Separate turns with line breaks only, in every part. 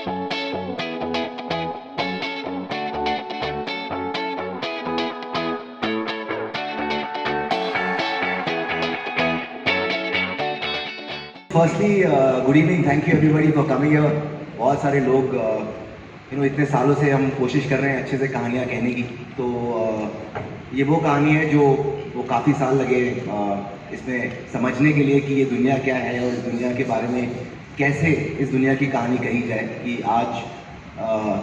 Firstly, good evening. Thank you everybody for coming here. बहुत सारे लोग इतने सालों से हम कोशिश कर रहे हैं अच्छे से कहानियाँ कहने की, तो ये वो कहानी है जो वो काफ़ी साल लगे इसमें समझने के लिए कि ये दुनिया क्या है और इस दुनिया के बारे में कैसे इस दुनिया की कहानी कही जाए कि आज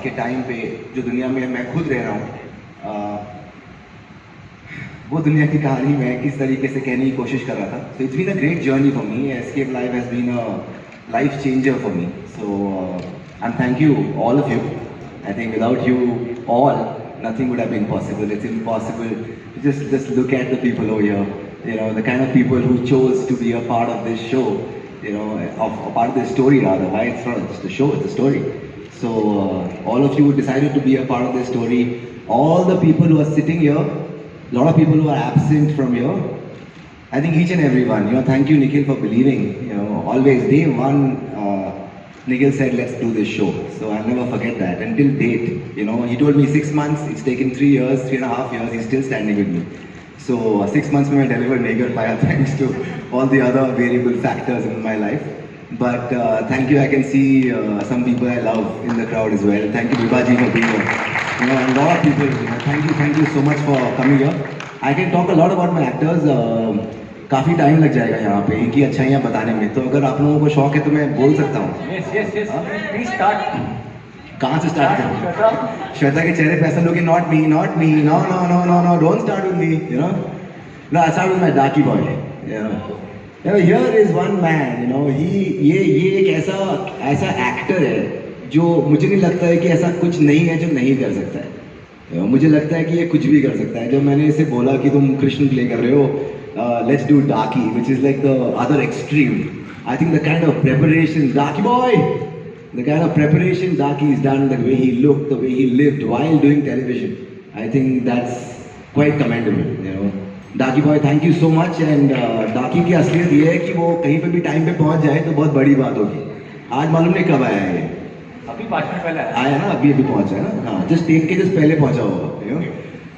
के टाइम पे जो दुनिया में मैं खुद रह रहा हूँ वो दुनिया की कहानी मैं किस तरीके से कहने की कोशिश कर रहा था. So it's been a great journey for me. Escape life has been a life changer for me. So and thank you all of you. I think without you all nothing would have been possible. It's impossible to just look at the people over here, the kind of people who chose to be a part of this show, of a part of this story rather. Why it's not just a show, it's a story. So all of you decided to be a part of this story. All the people who are sitting here, a lot of people who are absent from here, I think each and every one, thank you Nikhil for believing, always day one, Nikhil said, let's do this show. So I'll never forget that. Until date, he told me 6 months, it's taken 3 years, 3.5 years, he's still standing with me. So 6 months में मैं deliver नहीं कर पाया thanks to all the other variable factors in my life. But thank you, I can see some people I love in the crowd as well. Thank you Vivaji for being here. A lot of people, thank you so much for coming here. I can talk a lot about my actors. काफ़ी time लग जाएगा यहाँ पे इनकी अच्छाइयाँ बताने में, तो अगर आप लोगों को शौक है तो मैं बोल सकता हूँ.
Yes. Please start.
कहाँ से स्टार्ट करूँ? श्वेता के चेहरे पे ऐसा लोग not me, no, don't start with me, No, I start with my darky boy. Here is one man, ये एक ऐसा एक्टर है जो मुझे नहीं लगता है कि ऐसा कुछ नहीं है जो नहीं कर सकता है. मुझे लगता है कि ये कुछ भी कर सकता है. जब मैंने इसे बोला कि तुम कृष्ण प्ले कर रहे हो, let's do Darky, which is like the other extreme. I think the kind of preparation, Darky boy, the kind of preparation Darky has done, the way he looked, the way he lived while doing television, I think that's quite commendable. Darky boy, thank you so much. And Darky की असलियत ये है कि वो कहीं पे भी time पे पहुंच जाए तो बहुत बड़ी बात होगी. आज मालूम नहीं कब आया है.
अभी 5 मिनट पहले
आया ना, अभी पहुंचा है ना. हाँ, जस्ट टेक के जस्ट पहले पहुंचा होगा.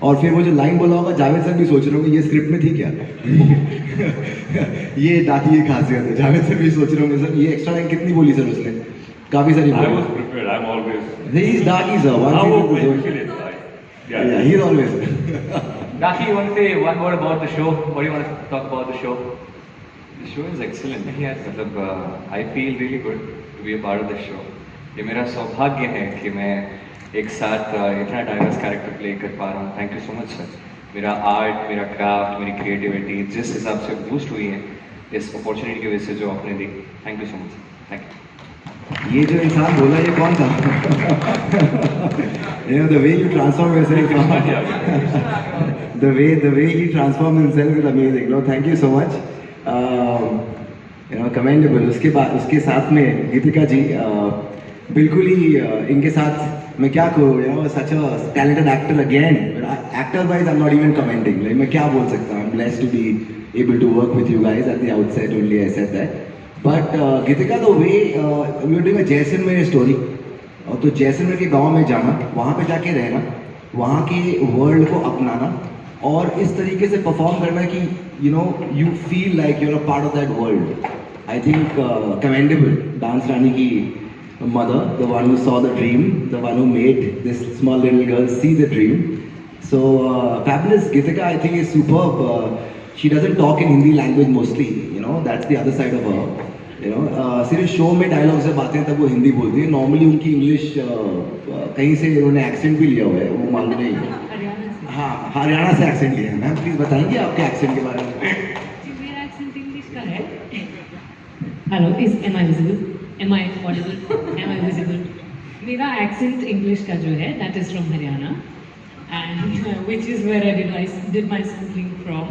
और फिर वो जो लाइन बोला होगा, जावेद सर भी सोच रहे होंगे ये स्क्रिप्ट में थी क्या. ये डाकी की खासियत है. जावेद सर भी सोच रहे होंगे सर ये एक्स्ट्रा लाइन कितनी बोली सर उसने. काफी सारी बोली.
I was prepared. I'm always.
He is Darky sir. Yeah, he is always.
Darky, you want to say one word about the show? What do you want to talk about the show?
The show is excellent.
Yes.
मतलब I feel really good to be a part of the show. ये मेरा सौभाग्य है कि मैं एक साथ इतना डाइवर्स कैरेक्टर प्ले कर पा रहा हूँ. Thank you so much sir. मेरा आर्ट, मेरा क्राफ्ट, मेरी क्रिएटिविटी जिस हिसाब से बूस्ट हुई है इस अपॉर्चुनिटी की वजह से जो आपने दी, thank you so much. Thank you.
ये जो इंसान बोला ये कौन था? The way you transform yourself, the way he transformed himself is amazing. No, thank you so much. Commendable. उसके साथ में गीतिका जी, बिल्कुल ही इनके साथ मैं क्या कहूँ, such a talented actor again. Actor wise I'm not even commenting. Like मैं क्या बोल सकता हूँ. I'm blessed to be able to work with you guys. At the outset only I said that. But Gitika, the way we were doing a Jaisalmer story, तो जैसलमेर के गांव में जाना, वहाँ पे जाके रहना, वहाँ के वर्ल्ड को अपनाना और इस तरीके से परफॉर्म करना कि you feel like you're a part of that world. I think commendable. Dance Rani की mother, the one who saw the dream, the one who made this small little girl see the dream. So fabulous. Gitika, I think, is superb. She doesn't talk in Hindi language mostly, that's the other side of her. सिर्फ show में dialogue से बातें तब वो हिंदी बोलती है. Normally उनकी English कहीं से उन्होंने एक्सेंट भी लिया हुआ है, वो मालूम नहीं. हाँ, हरियाणा से एक्सेंट लिया है. मैम प्लीज बताएंगे आपके एक्सेंट के बारे में.
मेरा एक्सेंट इंग्लिश का है. Hello, am I visible? Am I audible? Am I visible? मेरा एक्सेंट इंग्लिश का जो है that is from Haryana, and which is where I did my sampling from.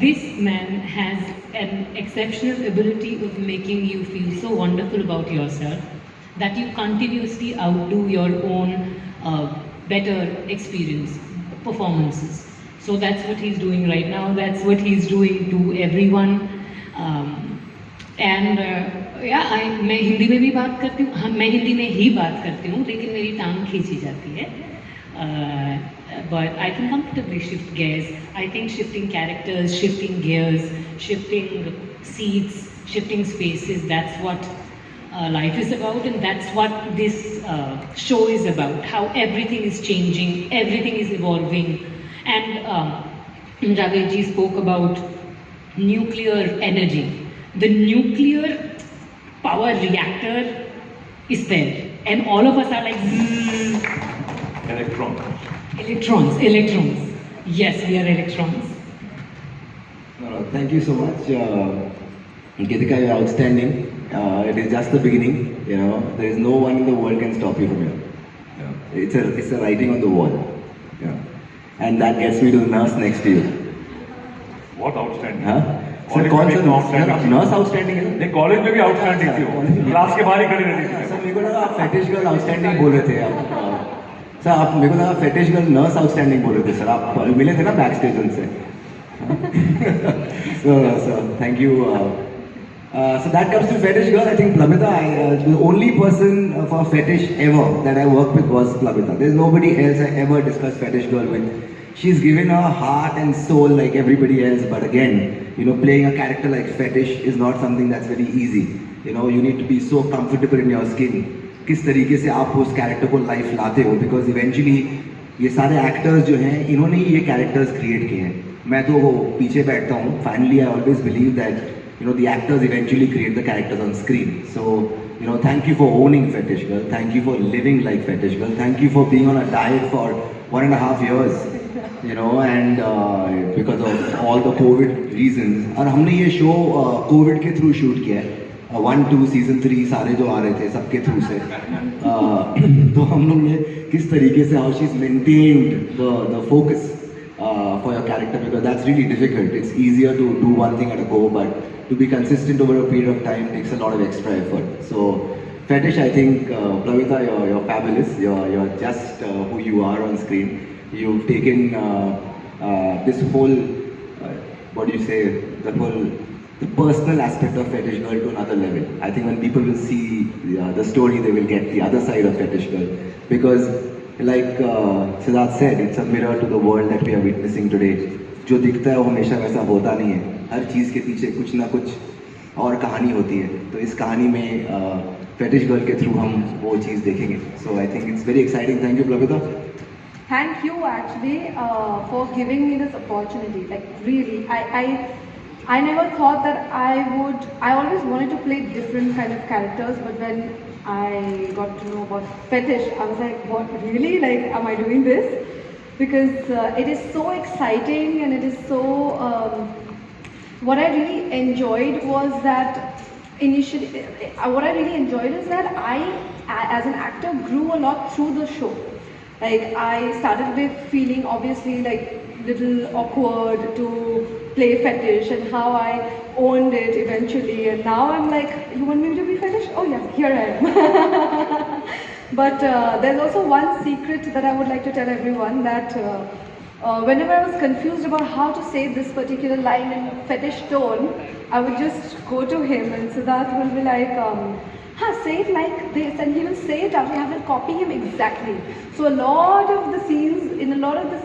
This man has an exceptional ability of making you feel so wonderful about yourself that you continuously outdo your own better experience performances. So that's what he's doing right now. That's what he's doing to everyone. And या मैं हिंदी में भी बात करती हूँ, हाँ मैं हिंदी में ही बात करती हूँ, लेकिन मेरी टांग खींची जाती है. But I can comfortably shift gears. I think shifting characters, shifting gears, shifting seats, shifting spaces, that's what life is about, and that's what this show is about. How everything is changing, everything is evolving. And Javed ji spoke about nuclear energy. The nuclear power reactor is there, and all of us are like electrons. Yes, we are electrons.
Thank you so much, Geetika. You're outstanding. It is just the beginning. You know, there is no one in the world can stop you from here. It's a writing on the wall. And that gets me to the nurse next to you.
What outstanding?
हाँ? Sir कौन सा nurse outstanding है?
नहीं, college में भी outstanding थी वो, class के बाहर ही खड़ी रहती थी.
सर मेरे को लगा आप फेटिश गर्ल आउटस्टैंडिंग बोल रहे थे आप. सर आप मेरे को लगा फेटिश गर्ल नर्स आउटस्टैंडिंग बोल रहे थे सर. आप मिले थे ना बैक स्टेज उनसे. So thank you. So that comes to fetish girl. I think Plamita, the only person for fetish ever that I worked with was Plamita. There's nobody else I ever discussed fetish girl with. She's given her heart and soul like everybody else, but again, you know, playing a character like fetish is not something that's very easy. You know, you need to be so comfortable in your skin. किस तरीके से आप उस character को life लाते हो? Because eventually ये सारे actors जो हैं, इन्होंने ही ये characters create किए हैं. मैं तो वो पीछे बैठता हूँ. Finally, I always believe that, you know, the actors eventually create the characters on screen. So, you know, thank you for owning fetish girl. Thank you for living like fetish girl. Thank you for being on a diet for 1.5 years. You know, and because of all the COVID reasons. और हमने ये show COVID के through shoot किया है. 1, 2, season 3 सारे जो आ रहे थे सबके through से. तो हम लोग ने किस तरीके से how she's maintained the focus for your character, because that's really difficult. It's easier to do one thing at a go, but to be consistent over a period of time takes a lot of extra effort. So fetish, I think, Plavita, you're fabulous. You're just who you are on screen. You've taken this whole, what do you say, the personal aspect of fetish girl to another level. I think when people will see the story, they will get the other side of fetish girl. Because like Siddharth said, it's a mirror to the world that we are witnessing today. जो दिखता है वो हमेशा वैसा होता नहीं है. हर चीज़ के पीछे कुछ ना कुछ और कहानी होती है. तो इस कहानी में fetish girl के through हम वो चीज़ देखेंगे. So I think it's very exciting. Thank you, Plavita.
Thank you actually for giving me this opportunity. Like really, I never thought that I always wanted to play different kind of characters, but when I got to know about fetish, I was like, what, really? Like, am I doing this? Because it is so exciting, and it is so, what I really enjoyed was that initially, what I really enjoyed is that I, as an actor, grew a lot through the show. Like, I started with feeling obviously like little awkward to play fetish, and how I owned it eventually, and now I'm like, you want me to be fetish? Oh yeah, here I am. But there's also one secret that I would like to tell everyone, that whenever I was confused about how to say this particular line in fetish tone, I would just go to him, and Siddharth will be like, say it like this, and he will say it out. I will copy him exactly. So a lot of the scenes, in a lot of the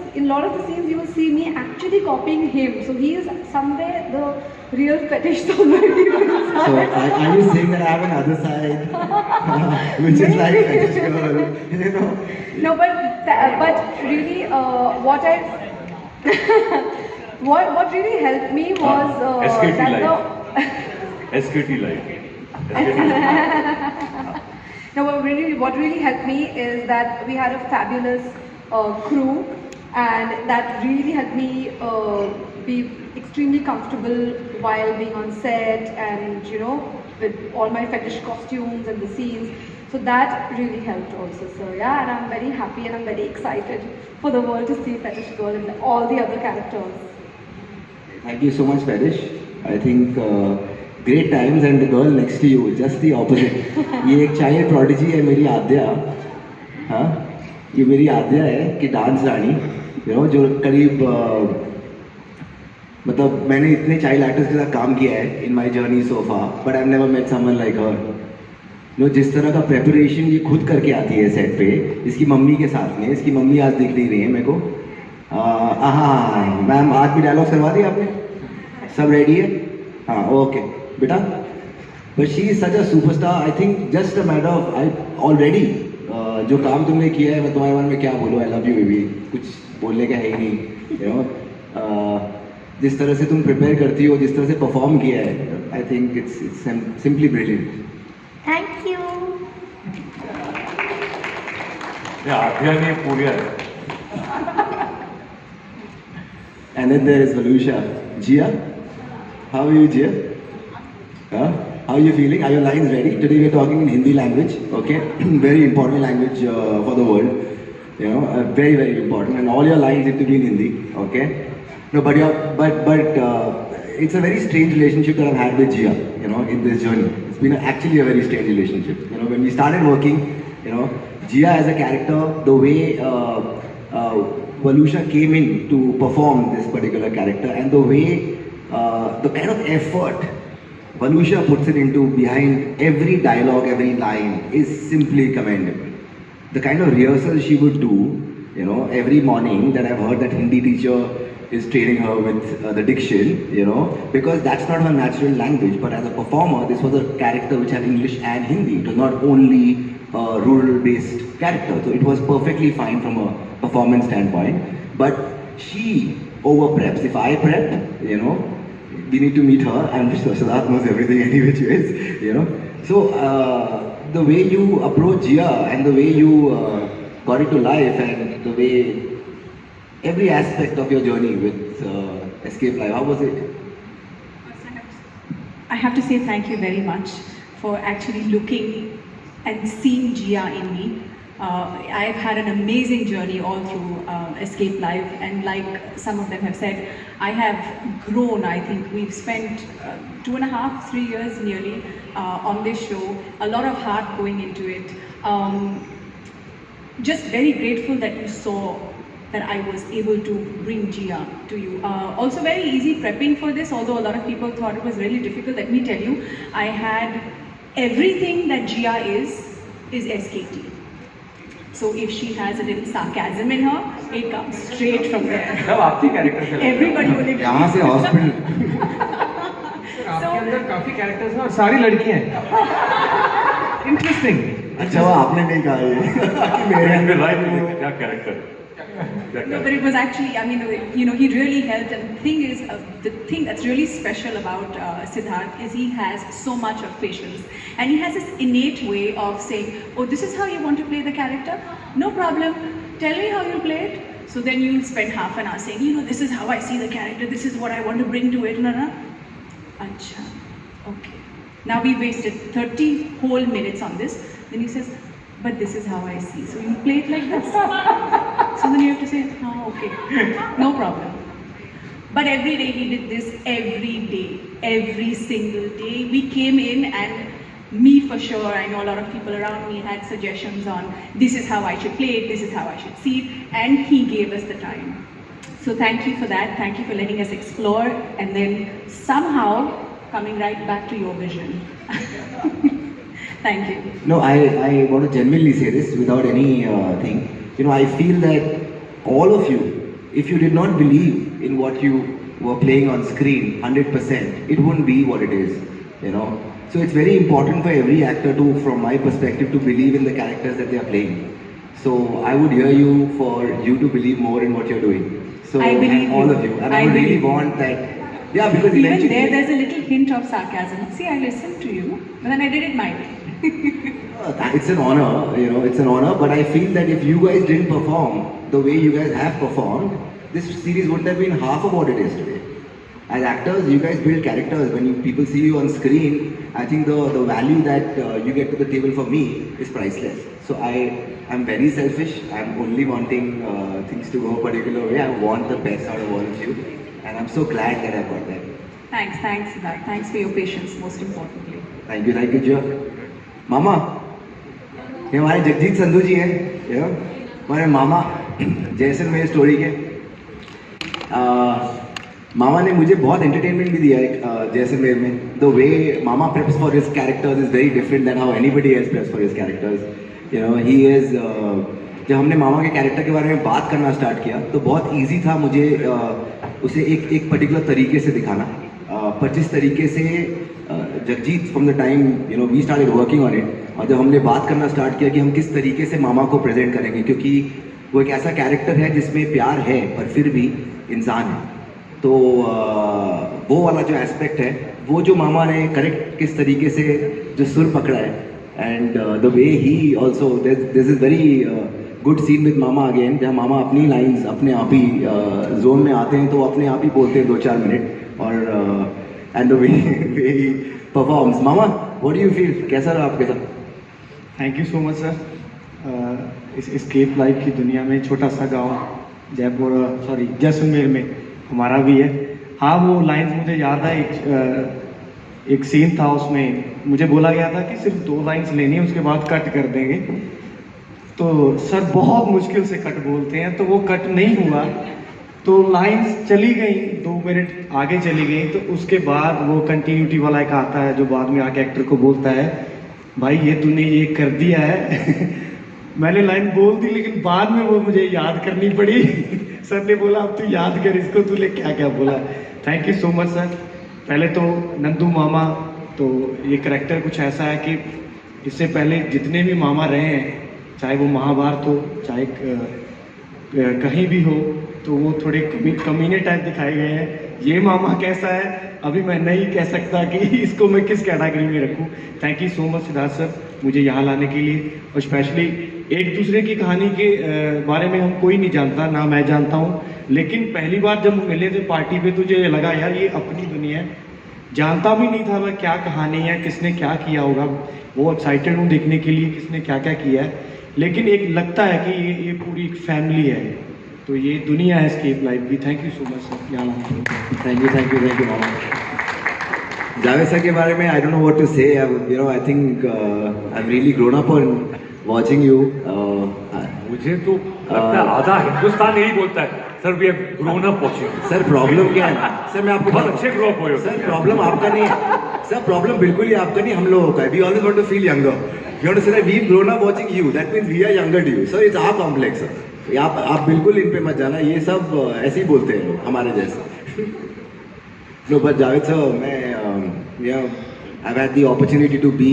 scenes, you will see me actually copying him. So he is somewhere the real fetish somewhere.
So are you saying that I have another side, which is like fetish girl, you know?
No, but really, what really helped me was
SKT life. SKT life.
No, what really helped me is that we had a fabulous crew, and that really helped me be extremely comfortable while being on set, and you know, with all my fetish costumes and the scenes. So that really helped also. So yeah, and I'm very happy and I'm very excited for the world to see Fetish Girl and all the other characters.
Thank you so much, Fetish. I think great times, and the girl next to you, just the opposite. ये एक child prodigy है मेरी आद्या, हाँ, ये मेरी आद्या है कि dance Rani, you know, जो करीब मतलब मैंने इतने चाइल्ड एक्टर्स के साथ काम किया है in my journey so far, but I never met someone like her. No, जिस तरह का प्रेपरेशन ये खुद करके आती है सेट पे, इसकी मम्मी के साथ में, इसकी मम्मी आज दिख नहीं रही है मेरे को। हाँ मैम, आज भी डायलॉग्स करवा दिए आपने? सब रेडी है? हाँ ओके बेटा। But she is such a superstar. I think just a matter of I already जो काम तुमने किया है, मैं तुम्हारे बारे में क्या बोलूँ। आई लव यू बेबी, कुछ बोलने का है ही नहीं। यू नो, जिस तरह से तुम प्रिपेयर करती हो, जिस तरह से परफॉर्म किया है, I think it's simply brilliant.
Thank you.
ये आध्या नहीं पूरी है।
And then there is Valusha. Jia, how are you, Jia? Huh? How are you feeling? Are your lines ready? Today we are talking in Hindi language, okay? Very important language for the world. You know, very very important. And all your lines need to be in Hindi, okay? No, but it's a very strange relationship that I've had with Jia. You know, in this journey, it's been actually a very strange relationship. You know, when we started working, you know, Jia as a character, the way Valusha came in to perform this particular character, and the way, the kind of effort Valusha puts it into behind every dialogue, every line is simply commendable. The kind of rehearsal she would do, you know, every morning, that I've heard that Hindi teacher is training her with the diction, you know, because that's not her natural language. But as a performer, this was a character which had English and Hindi. It was not only a rural-based character, so it was perfectly fine from a performance standpoint. But she over-preps. If I prep, you know, we need to meet her. I'm sure Siddharth knows everything any which ways, you know. So the way you approach Jia and the way you got it to life, and the way every aspect of your journey with Escape Live, how was it?
I have to say thank you very much for actually looking and seeing Jia in me. I've had an amazing journey all through Escape Live, and like some of them have said, I have grown. I think we've spent 2.5, 3 years nearly on this show, a lot of heart going into it. Just very grateful that you saw that I was able to bring Jia to you. Also very easy prepping for this, although a lot of people thought it was really difficult. Let me tell you, I had everything that Jia is SKT. So if she has a little sarcasm in her, it comes straight from there.
सब आपके character से
Everybody will agree.
यहाँ से hospital.
आपके अंदर काफी characters हैं और सारी लड़कियां हैं। इंटरेस्टिंग।
अच्छा, वो आपने नहीं कहा ये।
मेरे अंदर राइट में क्या character?
No, but it was actually, I mean, you know, he really helped. And the thing is, the thing that's really special about Siddharth is he has so much of patience. And he has this innate way of saying, oh, this is how you want to play the character? No problem. Tell me how you'll play it. So then you'll spend half an hour saying, you know, this is how I see the character. This is what I want to bring to it. Acha. Okay. Now we wasted 30 whole minutes on this. Then he says, but this is how I see. So you play it like this. So then you have to say, oh, okay, no problem. But every day he did this, every day, every single day. We came in, and me for sure, I know a lot of people around me had suggestions on this is how I should play it, this is how I should see it, and he gave us the time. So thank you for that. Thank you for letting us explore, and then somehow coming right back to your vision. Thank you.
No, I want to genuinely say this without any thing. You know, I feel that all of you, if you did not believe in what you were playing on screen 100%, it wouldn't be what it is, you know. So it's very important for every actor to, from my perspective, to believe in the characters that they are playing. So I would hear you for you to believe more in what you're doing. So
I believe
and all
you.
of you. And I would really want that. Yeah, because
Even
eventually...
there's a little hint of sarcasm. See, I listened to you, but then I did it my way.
It's an honor, you know, it's an honor, but I feel that if you guys didn't perform the way you guys have performed, this series wouldn't have been half of what it is today. As actors, you guys build characters. When people see you on screen, I think the value that you get to the table for me is priceless. So I'm very selfish. I'm only wanting things to go a particular way. I want the best out of all of you, and I'm so glad that I got that.
Thanks, Siddharth. Thanks for your patience, most importantly.
Thank you, Jia. मामा, ये हमारे जगजीत संधू जी हैं, you know, हमारे मामा Jaisalmer story के। मामा ने मुझे बहुत entertainment भी दिया है जैसलमेर में. The way Mama preps for his characters is very different than how anybody else preps for his characters. You know he is. जब हमने मामा के कैरेक्टर के बारे में बात करना स्टार्ट किया तो बहुत इजी था मुझे उसे एक पर्टिकुलर तरीके से दिखाना. पर जिस तरीके से Jagjit from the time you know we started working on it, और जब हमने बात करना स्टार्ट किया कि हम किस तरीके से मामा को प्रेजेंट करेंगे, क्योंकि वो एक ऐसा कैरेक्टर है जिसमें प्यार है पर फिर भी इंसान है. तो वो वाला जो एस्पेक्ट है वो जो मामा ने करेक्ट किस तरीके से जो सुर पकड़ा है, and the way he also this is very good scene with Mama again, जहाँ मामा अपनी लाइंस अपने आप ही जोन में आते हैं तो अपने आप ही बोलते हैं 2-4 मिनट. और and the way he performs. Mama what do you feel, कैसा रहा आपके साथ?
Thank you so much sir. इस एस्केप लाइफ की दुनिया में छोटा सा गांव जैसलमेर में हमारा भी है. हाँ, वो लाइंस मुझे याद है. एक सीन था उसमें मुझे बोला गया था कि सिर्फ 2 लाइंस लेनी है, उसके बाद कट कर देंगे. तो सर बहुत मुश्किल से कट बोलते हैं, तो वो कट नहीं हुआ. तो लाइंस चली गई, 2 मिनट आगे चली गई. तो उसके बाद वो कंटिन्यूटी वाला एक आता है जो बाद में आके एक्टर को बोलता है, भाई ये तूने ये कर दिया है. मैंने लाइन बोल दी लेकिन बाद में वो मुझे याद करनी पड़ी. सर ने बोला अब तू याद कर इसको, तूने क्या क्या बोला. Thank you so much sir. पहले तो नंदू मामा, तो ये करैक्टर कुछ ऐसा है कि इससे पहले जितने भी मामा रहे हैं, चाहे वो महाभारत हो चाहे कहीं भी हो, तो वो थोड़े कमीने टाइप दिखाए गए हैं. ये मामा कैसा है अभी मैं नहीं कह सकता कि इसको मैं किस कैटेगरी में रखूं. Thank you so much Siddharth sir मुझे यहाँ लाने के लिए. और स्पेशली एक दूसरे की कहानी के बारे में हम कोई नहीं जानता, ना मैं जानता हूँ, लेकिन पहली बार जब मिले थे पार्टी पे तुझे लगा यार ये अपनी दुनिया है. जानता भी नहीं था मैं क्या कहानी है, किसने क्या किया होगा. वो एक्साइटेड हूँ देखने के लिए किसने क्या क्या किया है, लेकिन एक लगता है कि ये पूरी एक फैमिली है. तो ये दुनिया है एस्केप लाइफ की. Thank you so much sir यहाँ लाने के लिए.
थैंक यू मामा. जावेद सर के बारे में I don't know what to say. You know I think I am really grown up on watching you.
मुझे तो लगता है आधा हिंदुस्तान यही बोलता है sir we have grown up watching.
Sir problem क्या है सर, मैं आपको
बहुत अच्छे ग्रो अप हुए हो.
सर प्रॉब्लम आपका नहीं है सर, प्रॉब्लम बिल्कुल ही आपका नहीं, हम लोगों का है. We always want to feel younger. We want to say that we have grown up watching you, that means we are younger to you. Sir it's our complex sir. आप बिल्कुल इन पे मत जाना, ये सब ऐसे ही बोलते हैं लोग हमारे जैसे. नो बट जावेद सर, मैं I've had the opportunity to be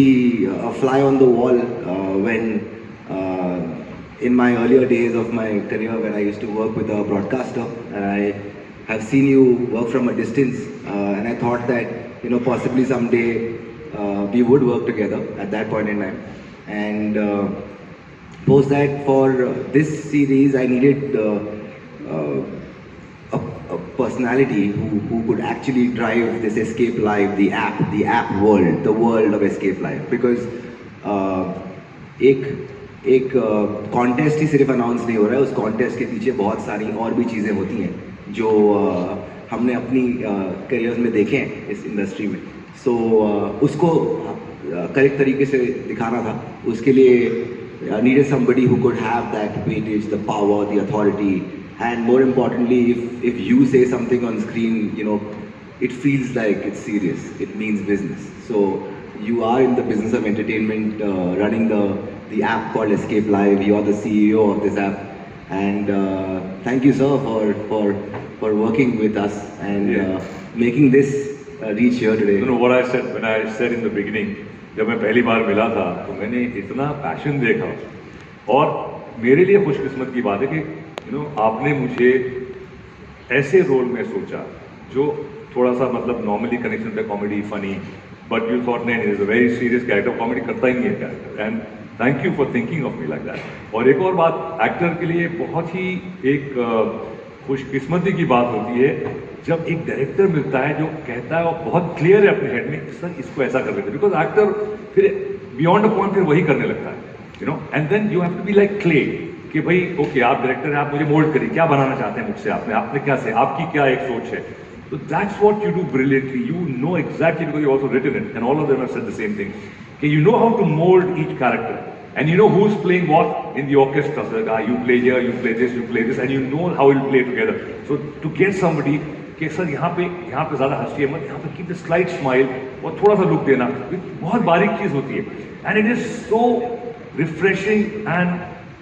a fly on the wall when in my earlier days of my career when I used to work with a broadcaster, and I have seen you work from a distance, and I thought that you know possibly someday we would work together at that point in time. And post that for this series I needed a personality who could actually drive this Escape Live, the app world, the world of Escape Live, because एक contest ही सिर्फ announce नहीं हो रहा है, उस contest के पीछे बहुत सारी और भी चीज़ें होती हैं जो हमने अपनी करियर्स में देखे हैं इस इंडस्ट्री में. सो उसको करेक्ट तरीके से दिखाना था. उसके लिए needed somebody who could have that weightage, the power, the authority. And more importantly, if you say something on screen, you know, it feels like it's serious. It means business. So you are in the business of entertainment, running the app called Escape Live. You're the CEO of this app, and thank you, sir, for working with us and making this reach here today.
You know what I said when I said in the beginning, जब मैं पहली बार मिला था तो मैंने इतना passion देखा. और मेरे लिए खुशकिस्मत की बात है कि आपने मुझे ऐसे रोल में सोचा जो थोड़ा सा मतलब नॉर्मली कनेक्शन था comedy funny, but you thought नहीं is a very serious character, comedy करता ही नहीं है character. And thank you for thinking of me like that. और एक और बात, एक्टर के लिए बहुत ही एक खुशकिस्मती की बात होती है जब एक डायरेक्टर मिलता है जो कहता है और बहुत क्लियर है अपने हेड में सर इसको ऐसा कर देते, बिकॉज एक्टर फिर बियॉन्ड अ पॉइंट फिर वही करने लगता है, you know. And then you have to be like clay कि भाई ओके आप डायरेक्टर हैं, आप मुझे मोल्ड करिए, क्या बनाना चाहते हैं मुझसे, आपने क्या से आपकी क्या एक सोच है. तो that's what you do brilliantly. You know exactly because you also written it and all of them have said the same thing कि you know how to mould each character and you know who's playing what in the orchestra. So you play here, you play this, and you know how you'll play together. So to get somebody कि sir यहाँ पे ज़्यादा हंसिए मत, यहाँ पे keep the slight smile और थोड़ा सा लुक देना, बहुत बारीक चीज़ होती है. And it is so refreshing and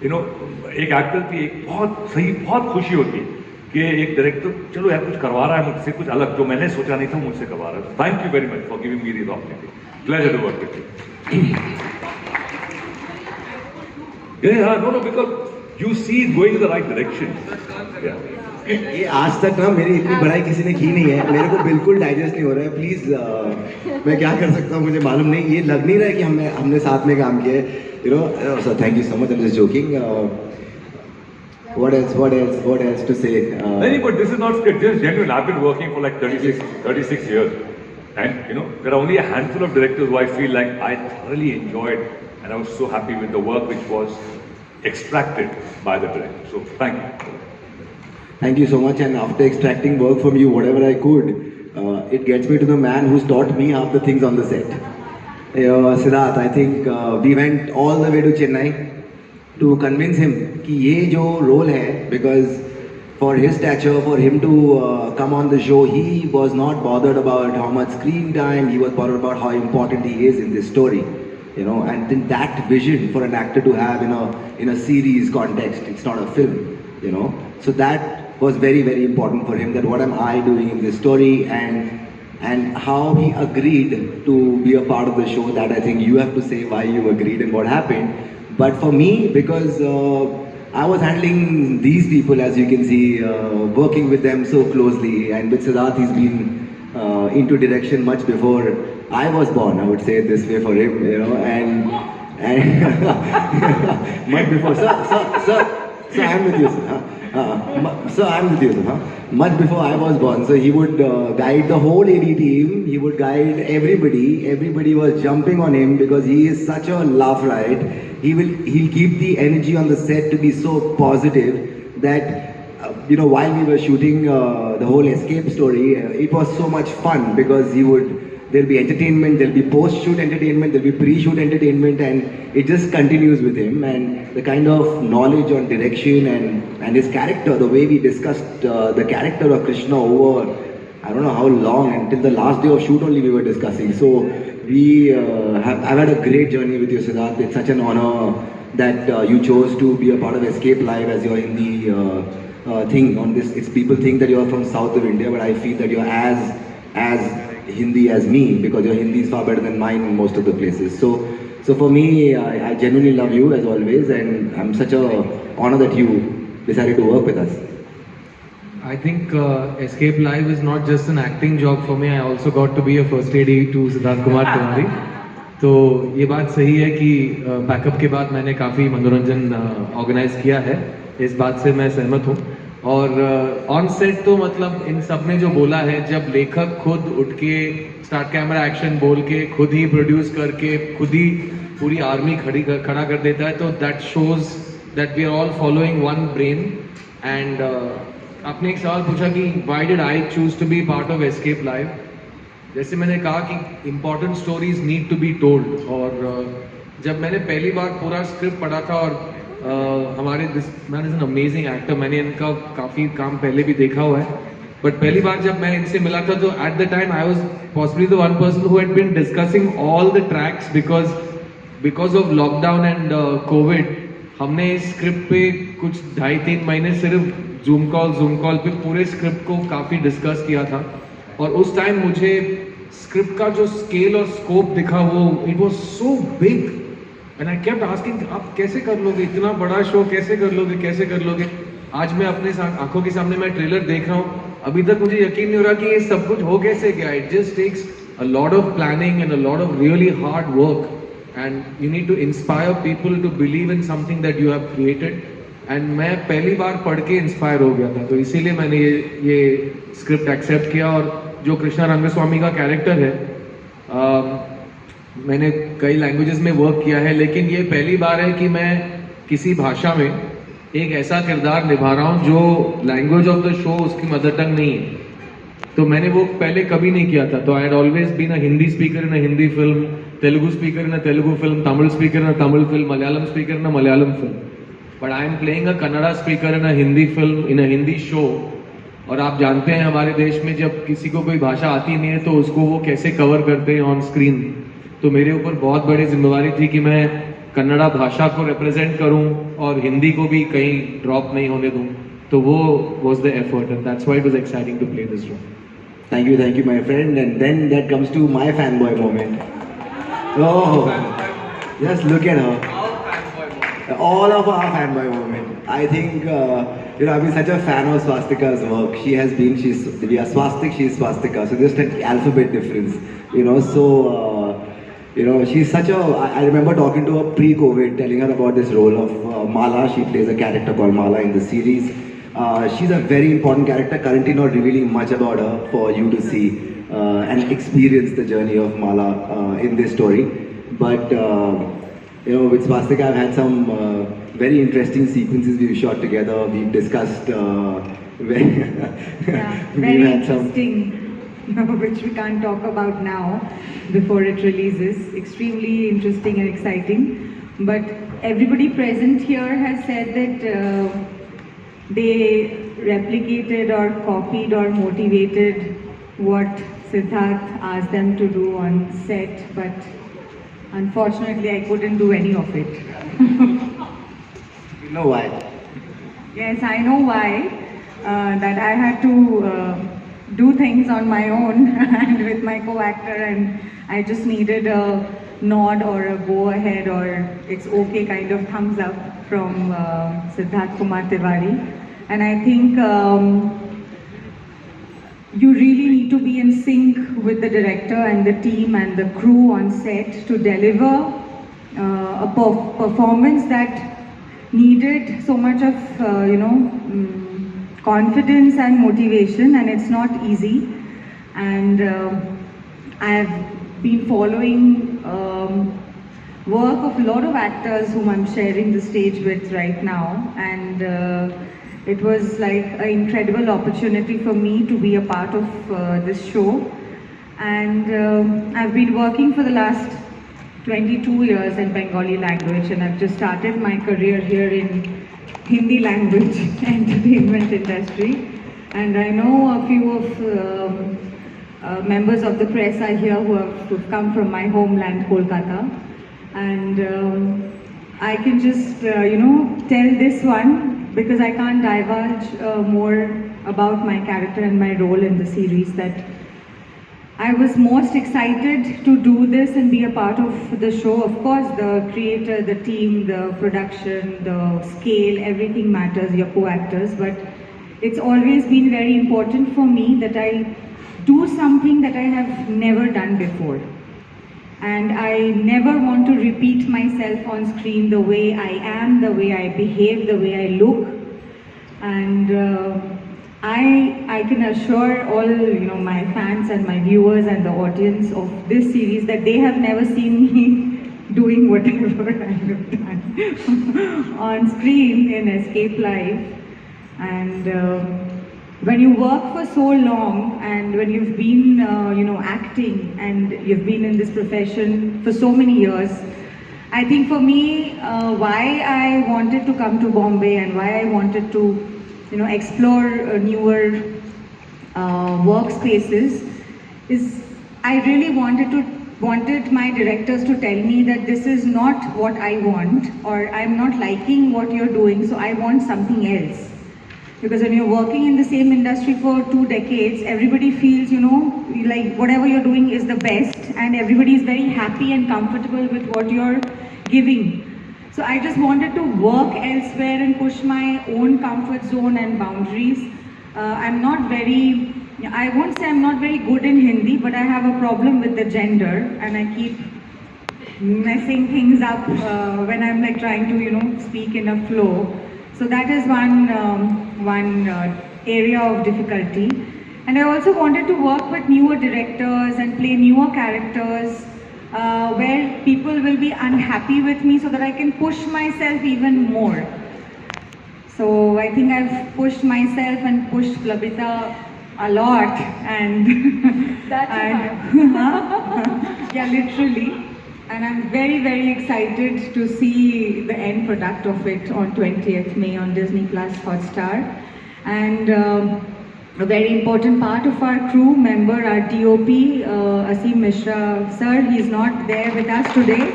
you know एक एक्टर की एक बहुत सही बहुत खुशी होती है कि एक डायरेक्टर चलो यार कुछ करवा रहा है मुझसे, कुछ अलग जो मैंने सोचा नहीं था मुझसे करवा रहा है. Thank you very much for giving me this opportunity. Pleasure to work with you. Yeah, no, because you see it going in the right direction. Yeah.
ये आज तक ना मेरी इतनी बड़ाई किसी ने की नहीं है, मेरे को बिल्कुल डाइजेस्ट नहीं हो रहा है. प्लीज मैं क्या कर सकता हूँ मुझे मालूम नहीं. ये लग नहीं रहा है कि हमने साथ में काम किया है. You no so thank you so much. I am just joking. What else to say?
No, but this is not script. This is genuine. I've been working for like 36 years, and you know there are only a handful of directors who I feel like I thoroughly enjoyed, and I was so happy with the work which was extracted by the director. So thank you.
Thank you so much. And after extracting work from you, whatever I could, it gets me to the man who's taught me half the things on the set. Siddharth, I think we went all the way to Chennai to convince him कि ये जो role है, because for his stature, for him to come on the show, he was not bothered about how much screen time. He was bothered about how important he is in this story. You know, and then that vision for an actor to have in a series context, it's not a film. You know, so that was very, very important for him, that what am I doing in this story, and how he agreed to be a part of the show. That I think you have to say why you agreed and what happened. But for me, because I was handling these people, as you can see, working with them so closely, and with Siddharth, he's been into direction much before I was born. I would say it this way for him, you know, and much before. So I'm with you, sir. I'm with you, sir. Much before I was born. So he would guide the whole AD team. He would guide everybody. Everybody was jumping on him because he is such a laugh riot. He'll keep the energy on the set to be so positive that you know, while we were shooting the whole escape story, it was so much fun because there'll be entertainment, there'll be post-shoot entertainment, there'll be pre-shoot entertainment, and it just continues with him. And the kind of knowledge on direction and his character, the way we discussed the character of Krishna over, I don't know how long, until the last day of shoot only we were discussing. So I've had a great journey with you, Siddharth. It's such an honor that you chose to be a part of Escape Live as your Hindi thing on this. It's people think that you're from south of India, but I feel that you're as Hindi as me, because your Hindi is far better than mine in most of the places. So for me, I genuinely love you as always, and I'm such a honor that you decided to work with us.
I think Escape Live is not just an acting job for me. I also got to be a first AD to Siddharth Kumar Tiwary. तो ये बात सही है कि backup के बाद मैंने काफ़ी मनोरंजन ऑर्गेनाइज किया है, इस बात से मैं सहमत हूँ. और ऑन सेट तो मतलब इन सब ने जो बोला है, जब लेखक खुद उठ के स्टार्ट कैमरा एक्शन बोल के खुद ही प्रोड्यूस करके खुद ही पूरी आर्मी खड़ा कर देता है, तो that shows that we are all following one brain. And आपने एक सवाल पूछा कि why did I choose to be part of Escape Live. जैसे मैंने कहा कि important stories need to be told. और जब मैंने पहली बार पूरा स्क्रिप्ट पढ़ा था, और हमारे this man is an amazing actor, मैंने इनका काफ़ी काम पहले भी देखा हुआ है, बट पहली बार जब मैं इनसे मिला था तो at the time I was possibly the one person who had been discussing all the tracks, because of lockdown and covid. हमने इस स्क्रिप्ट पे कुछ 2.5-3 महीने सिर्फ जूम कॉल पे पूरे स्क्रिप्ट को काफ़ी डिस्कस किया था. और उस टाइम मुझे स्क्रिप्ट का जो स्केल और स्कोप दिखा, वो it was so big, and I kept asking आप कैसे कर लोगे, इतना बड़ा शो कैसे कर लोगे. आज मैं अपने आंखों के सामने मैं ट्रेलर देख रहा हूँ, अभी तक मुझे यकीन नहीं हो रहा कि ये सब कुछ हो कैसे गया. It just takes a lot of planning and a lot of really hard work, and you need to inspire people to believe in something that you have created. And मैं पहली बार पढ़ के इंस्पायर हो गया था, तो इसीलिए मैंने ये स्क्रिप्ट एक्सेप्ट किया. और जो कृष्णा रंगस्वामी का कैरेक्टर है, मैंने कई लैंग्वेजेस में वर्क किया है, लेकिन ये पहली बार है कि मैं किसी भाषा में एक ऐसा किरदार निभा रहा हूँ जो लैंग्वेज ऑफ द शो उसकी मदर टंग नहीं है. तो मैंने वो पहले कभी नहीं किया था. तो I had always been a Hindi speaker in a Hindi film, Telugu speaker in a Telugu film, Tamil speaker in a Tamil film, Malayalam speaker in a Malayalam film. But I am playing a Kannada speaker in a Hindi film, in a Hindi show, और आप जानते हैं हमारे देश में जब किसी को कोई भाषा आती नहीं है तो उसको वो कैसे कवर करते हैं ऑन स्क्रीन। तो मेरे ऊपर बहुत बड़ी जिम्मेवारी थी कि मैं कन्नड़ा भाषा को रिप्रेजेंट करूं और हिंदी को भी कहीं ड्रॉप नहीं होने दूं। तो वो was the effort and that's why it was exciting to play this role.
Thank you, my friend. And then that comes to my fanboy moment. Oh, just look at her. All of our fanboy moment. I think, I've been such a fan of Swastika's work. We are Swastik, she's Swastika. So just an alphabet difference, she's such a, I remember talking to her pre-COVID, telling her about this role of Mala. She plays a character called Mala in the series. She's a very important character, currently not revealing much about her for you to see and experience the journey of Mala in this story. But, with Swastika I've had some very interesting sequences we've shot together. We've discussed
very interesting, which we can't talk about now before it releases. Extremely interesting and exciting. But everybody present here has said that they replicated or copied or motivated what Siddharth asked them to do on set, but unfortunately I couldn't do any of it.
You know why?
Yes, I know why. That I had to do things on my own and with my co-actor, and I just needed a nod or a go ahead or it's okay kind of thumbs up from Siddharth Kumar Tiwary. And I think you really need to be in sync with the director and the team and the crew on set to deliver a performance that needed so much of confidence and motivation, and it's not easy. And I've been following work of a lot of actors whom I'm sharing the stage with right now, and it was like an incredible opportunity for me to be a part of this show. And I've been working for the last 22 years in Bengali language, and I've just started my career here in Hindi language entertainment industry. And I know a few of members of the press are here who've come from my homeland, Kolkata. And I can just, tell this one, because I can't divulge more about my character and my role in the series, that I was most excited to do this and be a part of the show. Of course, the creator, the team, the production, the scale, everything matters, your co-actors, but it's always been very important for me that I do something that I have never done before. And I never want to repeat myself on screen the way I am, the way I behave, the way I look. And I can assure all my fans and my viewers and the audience of this series that they have never seen me doing whatever I have done on screen in ESCAYPE Live. And when you work for so long, and when you've been acting and you've been in this profession for so many years, I think for me why I wanted to come to Bombay and why I wanted to explore newer workspaces is I really wanted my directors to tell me that this is not what I want, or I'm not liking what you're doing, so I want something else. Because when you're working in the same industry for 2 decades, everybody feels, like whatever you're doing is the best, and everybody is very happy and comfortable with what you're giving. So I just wanted to work elsewhere and push my own comfort zone and boundaries. I won't say I'm not very good in Hindi, but I have a problem with the gender, and I keep messing things up when I'm like trying to, speak in a flow. So that is one area of difficulty. And I also wanted to work with newer directors and play newer characters where people will be unhappy with me so that I can push myself even more. So I think I've pushed myself and pushed Plabita a lot, and yeah, literally. And I'm very, very excited to see the end product of it on 20th May on Disney Plus Hotstar. And a very important part of our crew member, our DOP, Asim Mishra sir. He's not there with us today,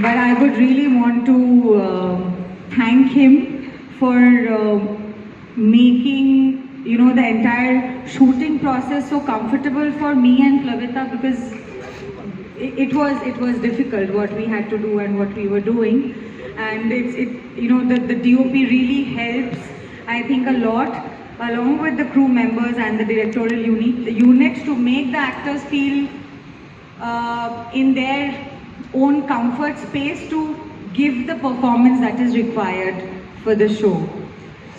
but I would really want to thank him for making the entire shooting process so comfortable for me and Plavita, because it was difficult what we had to do and what we were doing, and the DOP really helps, I think, a lot, along with the crew members and the directorial units, to make the actors feel in their own comfort space to give the performance that is required for the show.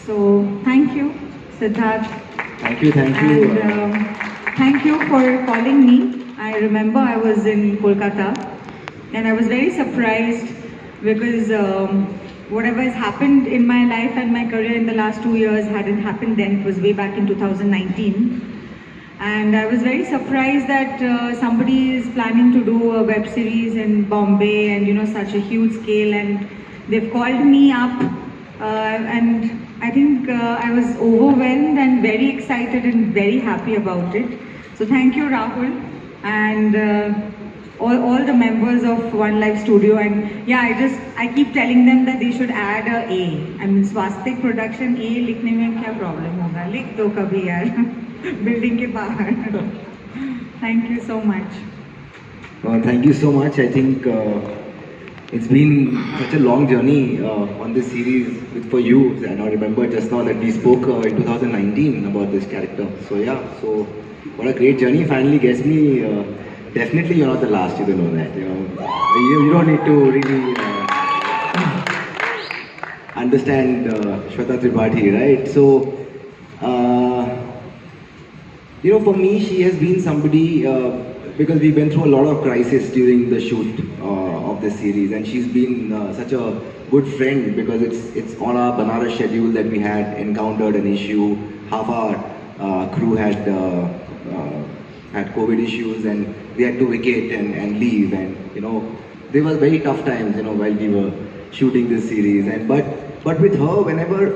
So thank you, Siddharth.
Thank you.
And thank you for calling me. I remember I was in Kolkata and I was very surprised because whatever has happened in my life and my career in the last 2 years hadn't happened then. It was way back in 2019. And I was very surprised that somebody is planning to do a web series in Bombay and such a huge scale, and they've called me up and I think I was overwhelmed and very excited and very happy about it. So thank you, Rahul, and all the members of One Life Studio. And yeah, I keep telling them that they should add a A. I mean, Swastik Production, A लिखने में क्या problem होगा? लिख दो कभी यार, building के बाहर. Thank you so much.
Thank you so much. I think it's been such a long journey on this series for you, and I remember just now that we spoke in 2019 about this character. So yeah, so what a great journey. Finally gets me. Definitely you're not the last, you don't know that. You don't need to really understand Shweta Tripathi, right? So, for me, she has been somebody, because we went through a lot of crisis during the shoot of this series, and she's been such a good friend, because it's on our Banaras schedule that we had encountered an issue. Half our crew had COVID issues, and we had to vacate and leave, and there were very tough times while we were shooting this series. And but with her, whenever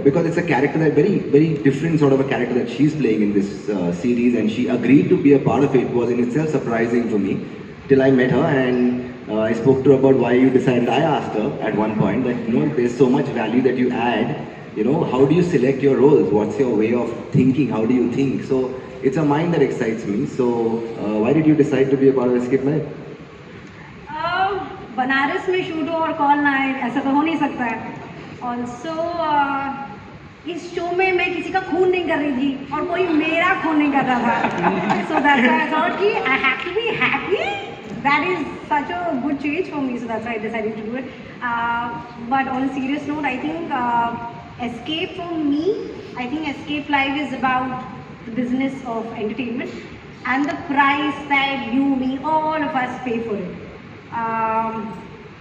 because it's a character that very different sort of a character that she's playing in this series, and she agreed to be a part of it, was in itself surprising for me till I met her. And I spoke to her about why you decided. I asked her at one point that there's so much value that you add, how do you select your roles, what's your way of thinking, how do you think? So it's a mind that excites me. So why did you decide to be a part of ESCAYPE Live?
Banaras में shoot हो और call ना आए, ऐसा तो हो नहीं सकता है. ऑल्सो इस शो में मैं किसी का खून नहीं कर रही थी और कोई मेरा खून नहीं कर रहा था. So that's why I thought कि I have to be happy. That is such a good change for me, so that's why I decided to do it. But on a serious note, I think ESCAYPE for me, I think ESCAYPE Live is about the business of entertainment and the price that you, me, all of us pay for it.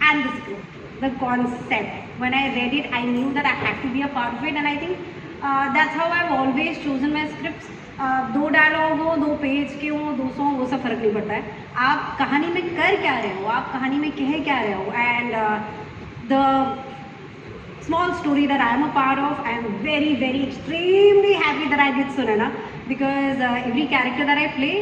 And the script, the concept. When I read it, I knew that I had to be a part of it, and I think that's how I've always chosen my scripts. 2 dialogue हो, 2 page के हो, 200 हो, वो सब फर्क नहीं पड़ता है. आप कहानी में कर क्या रहे हो, आप कहानी में कह क्या रहे हो. And the small story that I am a part of, I am very extremely happy that I did Sunana, because every character that I play,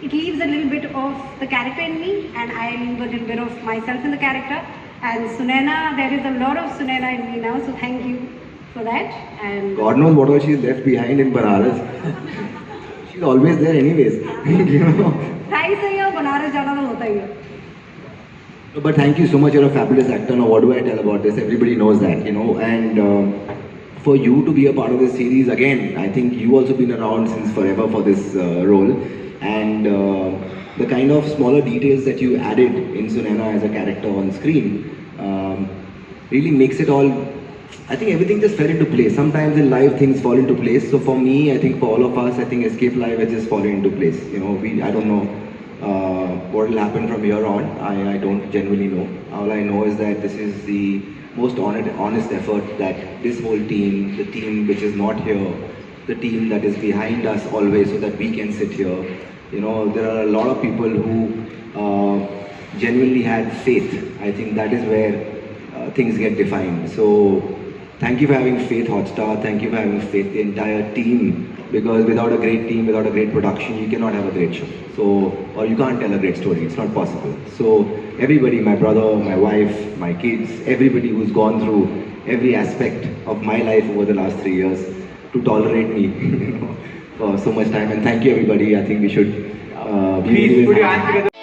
it leaves a little bit of the character in me, and I leave a little bit of myself in the character. And Sunana, there is a lot of Sunana in me now, so thank you for that. And
God knows what all she's left behind in Banaras. She's always there anyways.
Thanks से यहाँ बनारस जाना तो होता ही है.
But thank you so much. You're a fabulous actor. Now, what do I tell about this? Everybody knows that, And for you to be a part of this series again, I think you also been around since forever for this role, and the kind of smaller details that you added in Sunana as a character on screen really makes it all. I think everything just fell into place. Sometimes in life things fall into place. So for me, I think for all of us, I think ESCAYPE Live has just fallen into place. I don't know what will happen from here on. I don't genuinely know. All I know is that this is the most honest effort that this whole team, the team which is not here, the team that is behind us always so that we can sit here. There are a lot of people who genuinely had faith. I think that is where things get defined. So thank you for having faith Hotstar, thank you for having faith the entire team, because without a great team, without a great production, you cannot have a great show. So, or you can't tell a great story, it's not possible. So everybody, my brother, my wife, my kids, everybody who's gone through every aspect of my life over the last 3 years to tolerate me for so much time, and thank you everybody. I think we should
Please put your hands together.